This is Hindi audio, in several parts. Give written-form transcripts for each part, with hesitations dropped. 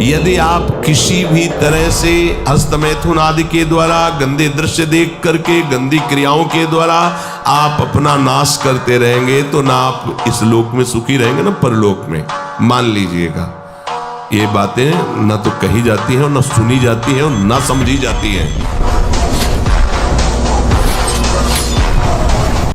यदि आप किसी भी तरह से हस्तमैथुन आदि के द्वारा, गंदे दृश्य देख करके, गंदी क्रियाओं के द्वारा आप अपना नाश करते रहेंगे तो ना आप इस लोक में सुखी रहेंगे ना परलोक में। मान लीजिएगा, ये बातें ना तो कही जाती हैं और ना सुनी जाती हैं और ना समझी जाती हैं।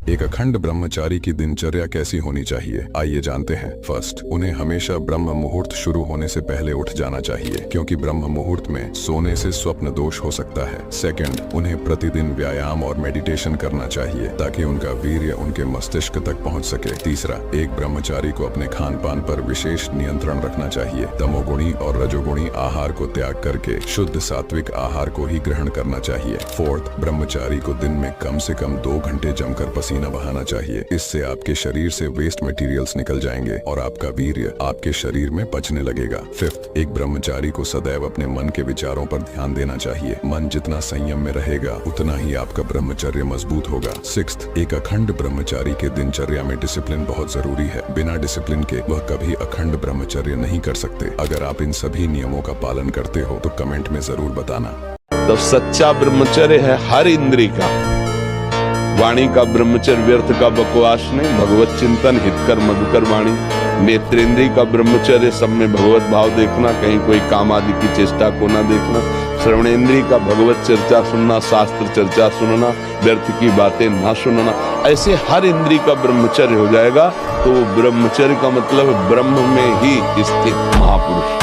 एक अखंड ब्रह्मचारी की दिनचर्या कैसी होनी चाहिए, आइए जानते हैं। फर्स्ट, उन्हें हमेशा ब्रह्म मुहूर्त शुरू होने से पहले उठ जाना चाहिए, क्योंकि ब्रह्म मुहूर्त में सोने से स्वप्न दोष हो सकता है। सेकंड, उन्हें प्रतिदिन व्यायाम और मेडिटेशन करना चाहिए ताकि उनका वीर्य उनके मस्तिष्क तक पहुंच सके। तीसरा, एक ब्रह्मचारी को अपने खान पान पर विशेष नियंत्रण रखना चाहिए। तमोगुणी और रजोगुणी आहार को त्याग करके शुद्ध सात्विक आहार को ही ग्रहण करना चाहिए। फोर्थ, ब्रह्मचारी को दिन में कम से कम 2 घंटे जमकर पसीना बहाना चाहिए। इससे आपके शरीर से वेस्ट मटेरियल्स निकल जाएंगे और आपका वीर्य आपके शरीर में पचने लगेगा। फिफ्थ, एक ब्रह्मचारी को सदैव अपने मन के विचारों पर ध्यान देना चाहिए। मन जितना संयम में रहेगा उतना ही आपका ब्रह्मचर्य मजबूत होगा। सिक्स्थ, एक अखंड ब्रह्मचारी के दिनचर्या में डिसिप्लिन बहुत जरूरी है। बिना डिसिप्लिन के वह कभी अखंड ब्रह्मचर्य नहीं कर सकते। अगर आप इन सभी नियमों का पालन करते हो तो कमेंट में जरूर बताना। तो सच्चा ब्रह्मचर्य है हर इंद्री का। वाणी का ब्रह्मचर्य व्यर्थ का बकवास नहीं, भगवत चिंतन हितकर मधुकर वाणी। नेत्रेंद्रिय का ब्रह्मचर्य सब में भगवत भाव देखना, कहीं कोई काम आदि की चेष्टा को ना देखना। श्रवणेंद्रिय का भगवत चर्चा सुनना, शास्त्र चर्चा सुनना, व्यर्थ की बातें ना सुनना। ऐसे हर इंद्रिय का ब्रह्मचर्य हो जाएगा तो ब्रह्मचर्य का मतलब ब्रह्म में ही स्थित महापुरुष।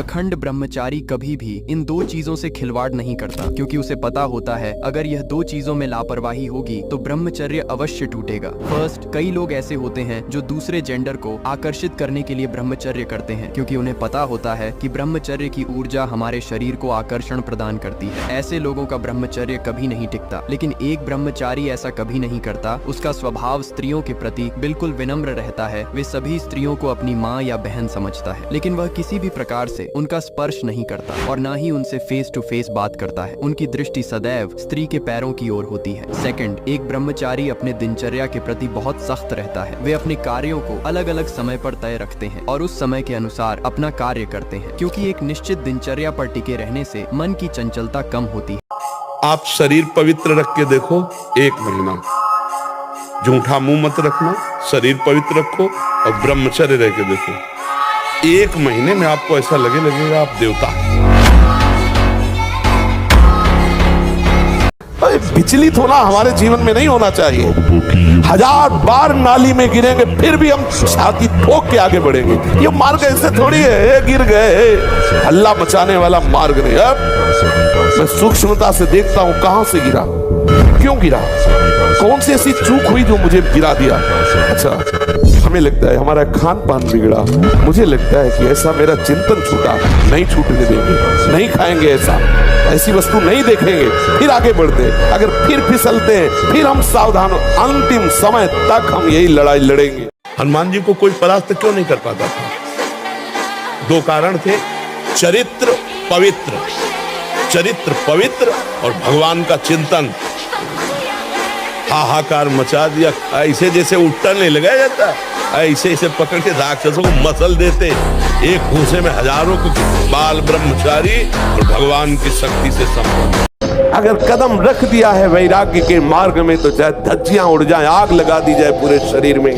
अखंड ब्रह्मचारी कभी भी इन 2 चीजों से खिलवाड़ नहीं करता, क्योंकि उसे पता होता है अगर यह 2 चीजों में लापरवाही होगी तो ब्रह्मचर्य अवश्य टूटेगा। फर्स्ट, कई लोग ऐसे होते हैं जो दूसरे जेंडर को आकर्षित करने के लिए ब्रह्मचर्य करते हैं, क्योंकि उन्हें पता होता है कि ब्रह्मचर्य की ऊर्जा हमारे शरीर को आकर्षण प्रदान करती है। ऐसे लोगों का ब्रह्मचर्य कभी नहीं टिकता। लेकिन एक ब्रह्मचारी ऐसा कभी नहीं करता। उसका स्वभाव स्त्रियों के प्रति बिल्कुल विनम्र रहता है। वे सभी स्त्रियों को अपनी माँ या बहन समझता है, लेकिन वह किसी भी प्रकार से उनका स्पर्श नहीं करता और ना ही उनसे फेस टू फेस बात करता है। उनकी दृष्टि सदैव स्त्री के पैरों की ओर होती है। सेकंड, एक ब्रह्मचारी अपने दिनचर्या के प्रति बहुत सख्त रहता है। वे अपने कार्यों को अलग अलग समय पर तय रखते हैं और उस समय के अनुसार अपना कार्य करते हैं, क्योंकि एक निश्चित दिनचर्या पर टिके रहने से मन की चंचलता कम होती है। आप शरीर पवित्र रख के देखो, 1 महीना झूठा मुंह मत रखना, शरीर पवित्र रखो और ब्रह्मचर्य रह के देखो। 1 महीने में आपको ऐसा लगेगा आप देवता। विचलित होना हमारे जीवन में नहीं होना चाहिए। 1000 बार नाली में गिरेंगे फिर भी हम छाती ठोक के आगे बढ़ेंगे। ये मार्ग ऐसे थोड़ी है, गिर गए हल्ला मचाने वाला मार्ग नहीं। अब मैं सूक्ष्मता से देखता हूं कहां से गिरा, क्यों गिरा, कौन सी ऐसी चूक हुई जो मुझे गिरा दिया। अच्छा, हमें लगता है हमारा खान पान बिगड़ा, मुझे लगता है कि ऐसा मेरा चिंतन छूटा, नहीं छूटने देंगे, नहीं खाएंगे ऐसा, ऐसी वस्तु नहीं देखेंगे, फिर आगे बढ़ते। अगर फिर फिसलते हैं फिर हम सावधान, अंतिम समय तक हम यही लड़ाई लड़ेंगे। हनुमान जी को कोई परास्त क्यों नहीं कर पाता था? 2 कारण थे, चरित्र पवित्र, चरित्र पवित्र और भगवान का चिंतन। हाहाकार मचा दिया, ऐसे जैसे उठा नहीं लगाया जाता, ऐसे ऐसे पकड़ के राक्षसों को मसल देते। एक भूसे में हजारों को बाल ब्रह्मचारी और भगवान की शक्ति से संपन्न। अगर कदम रख दिया है वैराग्य के मार्ग में तो चाहे धज्जियां उड़ जाए, आग लगा दी जाए पूरे शरीर में,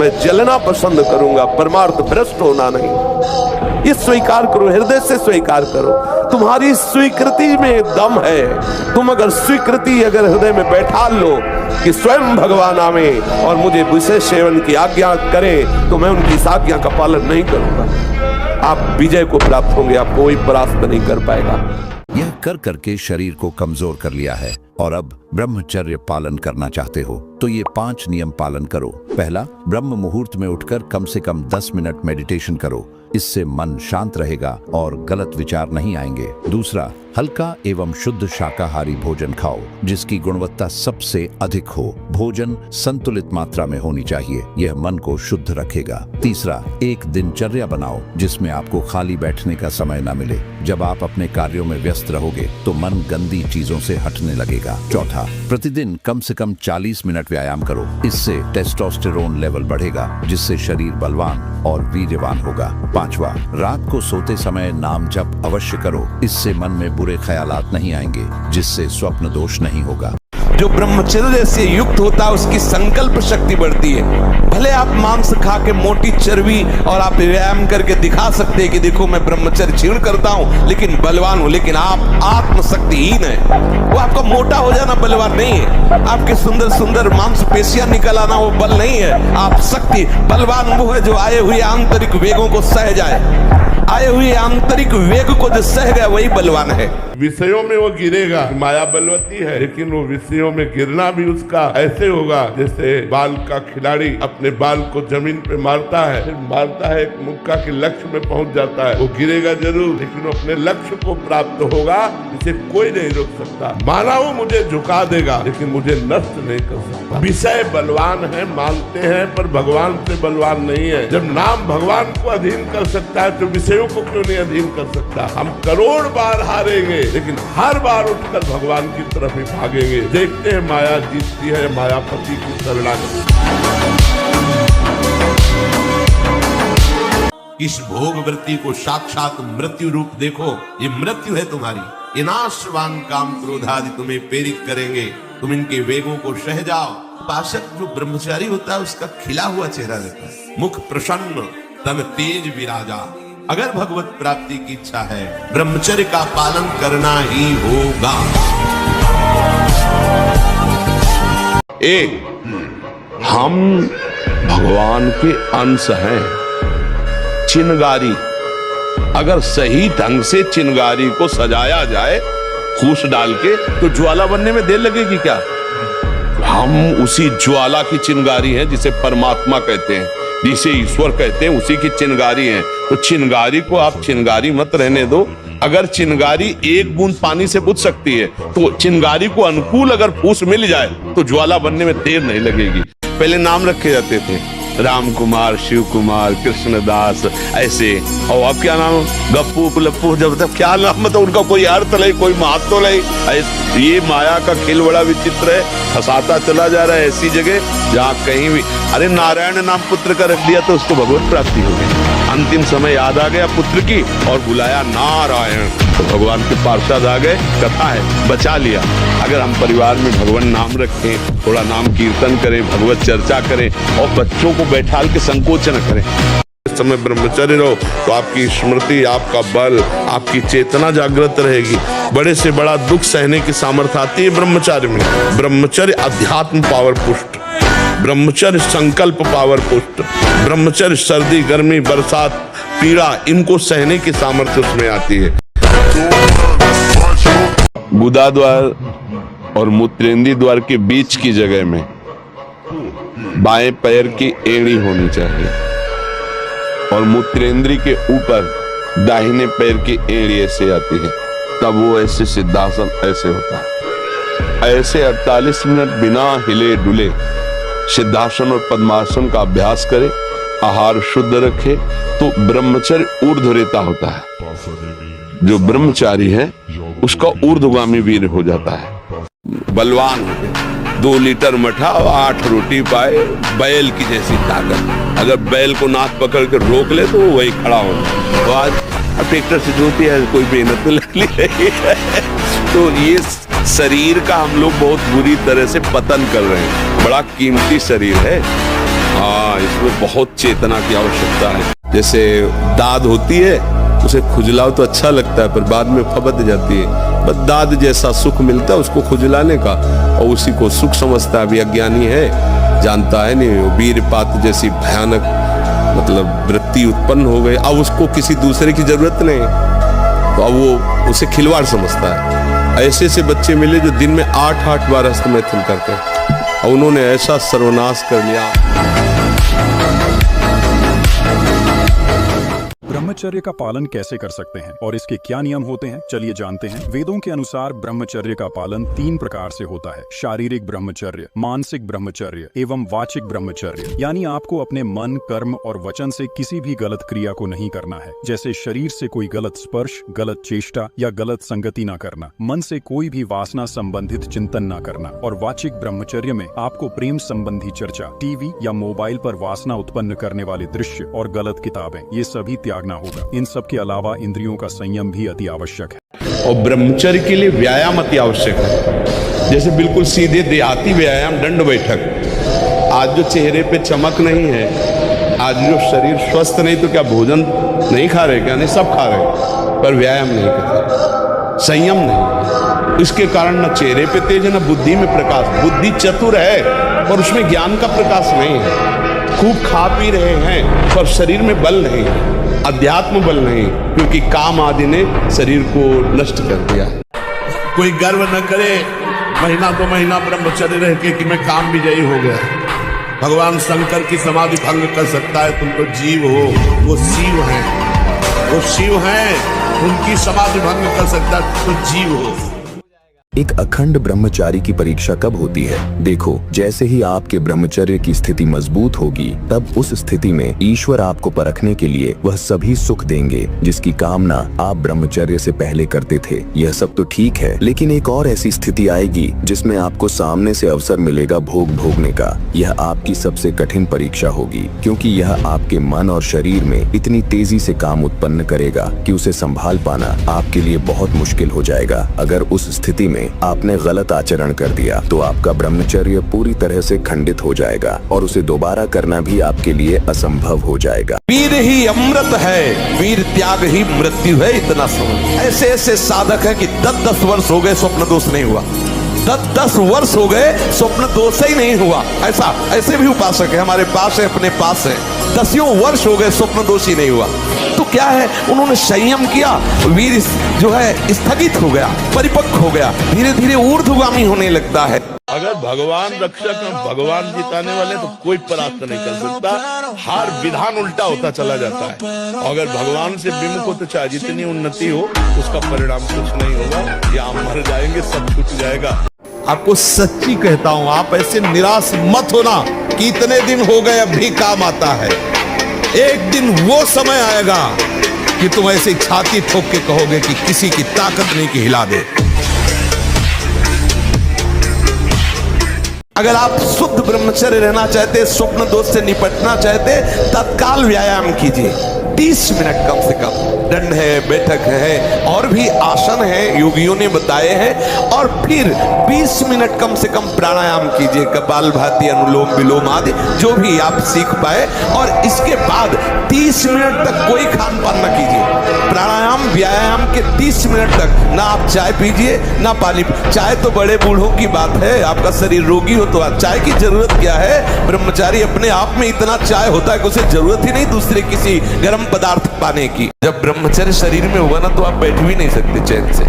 मैं जलना पसंद करूंगा, परमार्थ भ्रष्ट होना नहीं। ये स्वीकार करो, हृदय से स्वीकार करो। तुम्हारी स्वीकृति में दम है। तुम अगर स्वीकृति अगर हृदय में बैठा लो कि स्वयं भगवान आवे और मुझे विशेष सेवन की आज्ञा करें तो मैं उनकी इस आज्ञा का पालन नहीं करूंगा, आप विजय को प्राप्त होंगे, आप कोई परास्त नहीं कर पाएगा। यह कर करके शरीर को कमजोर कर लिया है और अब ब्रह्मचर्य पालन करना चाहते हो तो ये 5 नियम पालन करो। पहला, ब्रह्म मुहूर्त में उठकर कम से कम 10 मिनट मेडिटेशन करो। इससे मन शांत रहेगा और गलत विचार नहीं आएंगे। दूसरा, हल्का एवं शुद्ध शाकाहारी भोजन खाओ जिसकी गुणवत्ता सबसे अधिक हो। भोजन संतुलित मात्रा में होनी चाहिए, यह मन को शुद्ध रखेगा। तीसरा, एक दिनचर्या बनाओ जिसमें आपको खाली बैठने का समय न मिले। जब आप अपने कार्यों में व्यस्त रहोगे तो मन गंदी चीजों से हटने लगेगा। चौथा, प्रतिदिन कम से कम 40 मिनट व्यायाम करो। इससे टेस्टोस्टेरोन लेवल बढ़ेगा जिससे शरीर बलवान और वीर्यवान होगा। पांचवा, रात को सोते समय नाम जप अवश्य करो। इससे मन में बुरे ख्यालात नहीं आएंगे जिससे स्वप्न दोष नहीं होगा। जो ब्रह्मचर्य से युक्त होता है उसकी संकल्प शक्ति बढ़ती है। भले आप मांस खा के मोटी चर्बी और आप व्यायाम करके दिखा सकते हैं कि देखो मैं ब्रह्मचर्य क्षीण करता हूं लेकिन बलवान हूं, लेकिन आप आत्मशक्तिहीन है। वो आपका मोटा हो जाना बलवान नहीं है, आपके सुंदर सुंदर मांसपेशियां निकल आना वो बल नहीं है। आप शक्ति बलवान वो है जो आए हुए आंतरिक वेगों को सह जाए। आए हुए आंतरिक वेग को जो सह गया वही बलवान है। विषयों में वो गिरेगा, माया बलवती है, लेकिन वो विषयों में गिरना भी उसका ऐसे होगा जैसे बाल का खिलाड़ी अपने बाल को जमीन पे मारता है, फिर मारता है, एक मुक्का के लक्ष्य में पहुंच जाता है। वो गिरेगा जरूर लेकिन वो अपने लक्ष्य को प्राप्त होगा, इसे कोई नहीं रोक सकता। माना वो मुझे झुका देगा लेकिन मुझे नष्ट नहीं कर सकता। विषय बलवान है मानते हैं पर भगवान से बलवान नहीं है। जब नाम भगवान को अधीन कर सकता है तो विषयों को क्यों नहीं अधीन कर सकता। हम करोड़ बार हारेंगे लेकिन हर बार उठकर भगवान की तरफ ही भागेंगे। देखते हैं माया जीतती है मायापति की शरणागति। इस भोग वृत्ति को साक्षात मृत्यु रूप देखो। ये मृत्यु है तुम्हारी। ये नाशवान काम क्रोधादि तुम्हें प्रेरित करेंगे, तुम इनके वेगों को सह जाओ। पाशक जो ब्रह्मचारी होता है उसका खिला हुआ चेहरा रहता है, मुख प्रसन्न, तन तेज विराजा। अगर भगवत प्राप्ति की इच्छा है ब्रह्मचर्य का पालन करना ही होगा। एक, हम भगवान के अंश हैं। चिनगारी, अगर सही ढंग से चिनगारी को सजाया जाए फूस डाल के तो ज्वाला बनने में देर लगेगी क्या। हम उसी ज्वाला की चिनगारी हैं जिसे परमात्मा कहते हैं, जिसे ईश्वर कहते हैं, उसी की चिनगारी हैं। तो चिनगारी को आप चिनगारी मत रहने दो। अगर चिनगारी एक बूंद पानी से बुझ सकती है तो चिनगारी को अनुकूल अगर फूस मिल जाए तो ज्वाला बनने में देर नहीं लगेगी। पहले नाम रखे जाते थे, राम कुमार, शिव कुमार, कृष्णदास, ऐसे। और अब क्या नाम, गप्पू लप्पू, जब तक क्या नाम, मतलब उनका कोई अर्थ नहीं, कोई महत्व नहीं। ये माया का खेल बड़ा विचित्र है, फंसाता चला जा रहा है ऐसी जगह जहाँ कहीं भी। अरे नारायण नाम पुत्र का रख दिया तो उसको भगवत प्राप्ति हो गई। अंतिम समय याद आ गया पुत्र की और बुलाया नारायण, तो भगवान के पार्षद आ गए। कथा है, बचा लिया। अगर हम परिवार में भगवान नाम रखें, थोड़ा नाम कीर्तन करें, भगवत चर्चा करें और बच्चों को बैठाल के संकोच न करें। इस समय ब्रह्मचर्य रहो तो आपकी स्मृति, आपका बल, आपकी चेतना जागृत रहेगी। बड़े से बड़ा दुख सहने की सामर्थ्य आती है ब्रह्मचर्य में। ब्रह्मचर्य अध्यात्म पावर पुष्ट, ब्रह्मचर्य संकल्प पावर पुष्ट, ब्रह्मचर्य सर्दी गर्मी बरसात पीड़ा इनको सहने की सामर्थ्य उसमें आती है। गुदा द्वार और मूत्रेंद्रीय द्वार के बीच की जगह में बाएं पैर की एड़ी होनी चाहिए और मूत्रेंद्रीय के ऊपर दाहिने पैर की एड़ी ऐसे आती है, तब वो ऐसे सिद्धासन ऐसे होता है। ऐसे 48 मिनट बिना हिले डुले सिद्धासन और पद्मासन का अभ्यास करे, आहार शुद्ध रखे तो ब्रह्मचर्य ऊर्ध्वरेता होता है। जो ब्रह्मचारी है उसका ऊर्ध्वगामी वीर हो जाता है। बलवान 2 लीटर मठा और 8 रोटी पाए, बैल की जैसी ताकत। अगर बैल को नाक पकड़ के रोक ले तो वही खड़ा होगा। तो आज ट्रैक्टर से जोती है, कोई मेहनत तो लग रही है। तो ये शरीर का हम लोग बहुत बुरी तरह से पतन कर रहे हैं। बड़ा कीमती शरीर है, हाँ, इसमें बहुत चेतना की आवश्यकता है। जैसे दाद होती है, उसे खुजलाओ तो अच्छा लगता है पर बाद में फबद जाती है। बस दाद जैसा सुख मिलता है उसको खुजलाने का, और उसी को सुख समझता है। अभी अज्ञानी है, जानता है नहीं। वीरपात जैसी भयानक मतलब वृत्ति उत्पन्न हो गई, अब उसको किसी दूसरे की जरूरत नहीं, तो अब वो उसे खिलवाड़ समझता है। ऐसे से बच्चे मिले जो दिन में 8-8 बार हस्तमैथुन करते हैं और उन्होंने ऐसा सर्वनाश कर लिया। ब्रह्मचर्य का पालन कैसे कर सकते हैं और इसके क्या नियम होते हैं, चलिए जानते हैं। वेदों के अनुसार ब्रह्मचर्य का पालन 3 प्रकार से होता है: शारीरिक ब्रह्मचर्य, मानसिक ब्रह्मचर्य एवं वाचिक ब्रह्मचर्य। यानी आपको अपने मन, कर्म और वचन से किसी भी गलत क्रिया को नहीं करना है, जैसे शरीर से कोई गलत स्पर्श, गलत चेष्टा या गलत संगति न करना, मन से कोई भी वासना संबंधित चिंतन न करना। और वाचिक ब्रह्मचर्य में आपको प्रेम संबंधी चर्चा, टीवी या मोबाइल पर वासना उत्पन्न करने वाले दृश्य और गलत किताबें, ये सभी त्यागना होगा। इन सब के अलावा इंद्रियों का संयम भी अति आवश्यक है। और ब्रह्मचर्य के लिए व्यायाम अति आवश्यक है। जैसे बिल्कुल सीधे देहाती व्यायाम, दंड बैठक। आज जो चेहरे पे चमक नहीं है, आज जो शरीर स्वस्थ नहीं, तो क्या भोजन नहीं खा रहे क्या? नहीं, सब खा रहे, पर व्यायाम नहीं करते, संयम नहीं। इसके कारण न चेहरे पे तेज है, न बुद्धि में प्रकाश। बुद्धि चतुर है और उसमें ज्ञान का प्रकाश नहीं है। खूब खा पी रहे हैं पर शरीर में बल नहीं है, अध्यात्म बल नहीं, क्योंकि काम आदि ने शरीर को नष्ट कर दिया। कोई गर्व न करे महीना 2 महीना ब्रह्मचर्य रह के कि मैं काम विजयी हो गया। भगवान शंकर की समाधि भंग कर सकता है, तुम तो जीव हो, वो शिव हैं, वो शिव हैं, उनकी समाधि भंग कर सकता है, तो जीव हो। एक अखंड ब्रह्मचारी की परीक्षा कब होती है? देखो, जैसे ही आपके ब्रह्मचर्य की स्थिति मजबूत होगी, तब उस स्थिति में ईश्वर आपको परखने के लिए वह सभी सुख देंगे जिसकी कामना आप ब्रह्मचर्य से पहले करते थे। यह सब तो ठीक है, लेकिन एक और ऐसी स्थिति आएगी जिसमें आपको सामने से अवसर मिलेगा भोग भोगने का। यह आपकी सबसे कठिन परीक्षा होगी, क्योंकि यह आपके मन और शरीर में इतनी तेजी से काम उत्पन्न करेगा कि उसे संभाल पाना आपके लिए बहुत मुश्किल हो जाएगा। अगर उस स्थिति में आपने गलत आचरण कर दिया तो आपका ब्रह्मचर्य पूरी तरह से खंडित हो जाएगा और उसे दोबारा करना भी आपके लिए असंभव हो जाएगा। वीर ही अमृत है, वीर त्याग ही मृत्यु है, इतना समझ। ऐसे ऐसे साधक है कि 10-10 वर्ष हो गए स्वप्न दोष नहीं हुआ, 10-10 वर्ष हो गए स्वप्न दोष ही नहीं हुआ। ऐसे भी उपासक है हमारे पास है, अपने पास है, 10 वर्ष हो गए स्वप्न दोष ही नहीं हुआ। तो क्या है, उन्होंने संयम किया, वीर जो है स्थगित हो गया, परिपक्व हो गया, धीरे धीरे ऊर्ध्वगामी होने लगता है। अगर भगवान रक्षक और भगवान जिताने वाले तो कोई परास्त नहीं कर सकता। हर विधान उल्टा होता चला जाता है। अगर भगवान से विमुख हो तो चाहे जितनी उन्नति हो, उसका परिणाम कुछ नहीं होगा, या मर जाएंगे, सब कुछ जाएगा। आपको सच्ची कहता हूं, आप ऐसे निराश मत होना कि इतने दिन हो गए अब भी काम आता है। एक दिन वो समय आएगा कि तुम ऐसे छाती ठोक के कहोगे कि किसी की ताकत नहीं कि हिला दे। अगर आप शुद्ध ब्रह्मचर्य रहना चाहते, स्वप्न दोष से निपटना चाहते, तत्काल व्यायाम कीजिए, 30 मिनट कम से कम। दंड है, बैठक है, और भी आसन है योगियों ने बताए हैं। और फिर 20 मिनट कम से कम प्राणायाम कीजिए, कपालभाति, अनुलोम विलोम आदि जो भी आप सीख पाए। और इसके बाद 30 मिनट तक कोई खान पान न कीजिए। प्राणायाम व्यायाम के 30 मिनट तक ना आप चाय पीजिए ना पानी। चाय तो बड़े बूढ़ों की बात है, आपका शरीर रोगी हो तो चाय की जरूरत क्या है? ब्रह्मचारी अपने आप में इतना चाय होता है कि उसे जरूरत ही नहीं दूसरे किसी गर्म पदार्थ पाने की। जब ब्रह्मचर्य शरीर में होगा ना, तो आप बैठ भी नहीं सकते चैन से।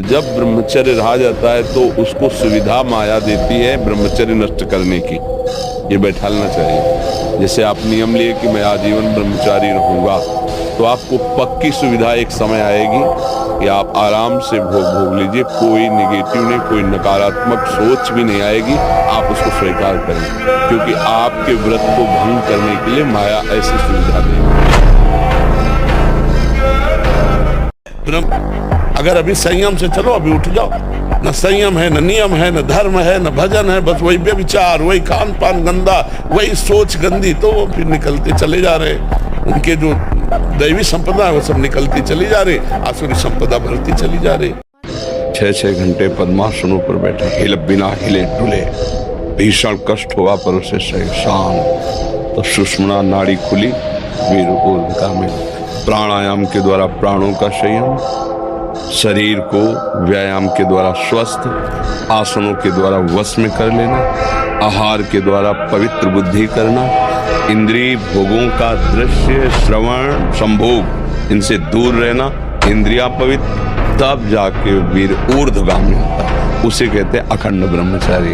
जब ब्रह्मचर्य रहा जाता है तो उसको सुविधा माया देती है ब्रह्मचर्य नष्ट करने की। ये बैठालना चाहिए। जैसे आप नियम लिए कि मैं आजीवन ब्रह्मचारी रहूंगा, तो आपको पक्की सुविधा एक समय आएगी कि आप आराम से भोग लीजिए, कोई नेगेटिव नहीं, कोई नकारात्मक सोच भी नहीं आएगी। आप उसको स्वीकार करें, क्योंकि आपके व्रत को भंग करने के लिए माया ऐसी सुविधा देगी। अगर अभी संयम से चलो, अभी उठ जाओ। न संयम है, न नियम है, न धर्म है, न भजन है, बस वही व्यभिचार, वही खान पान गंदा, वही सोच गंदी, तो वो फिर निकलते चले जा रहे। उनके जो दैवी संपदा है वो सब निकलती चली जा रही, आसुरी संपदा बढ़ती चली जा रही। 6-6 घंटे पद्मासनों पर बैठे, बिना हिले डुले, भीषण कष्ट हुआ पर उसे शांत, तो सुषुम्ना नाड़ी खुली, वीर ऊर्ध्वगा में। प्राणायाम के द्वारा प्राणों का संयम, शरीर को व्यायाम के द्वारा स्वस्थ, आसनों के द्वारा वश में कर लेना, आहार के द्वारा पवित्र बुद्धि करना, इंद्रिय भोगों का दृश्य, श्रवण, संभोग, इनसे दूर रहना, इंद्रिया पवित्र, तब जाके वीर ऊर्ध्वगामी होता है। उसे कहते हैं अखंड ब्रह्मचारी।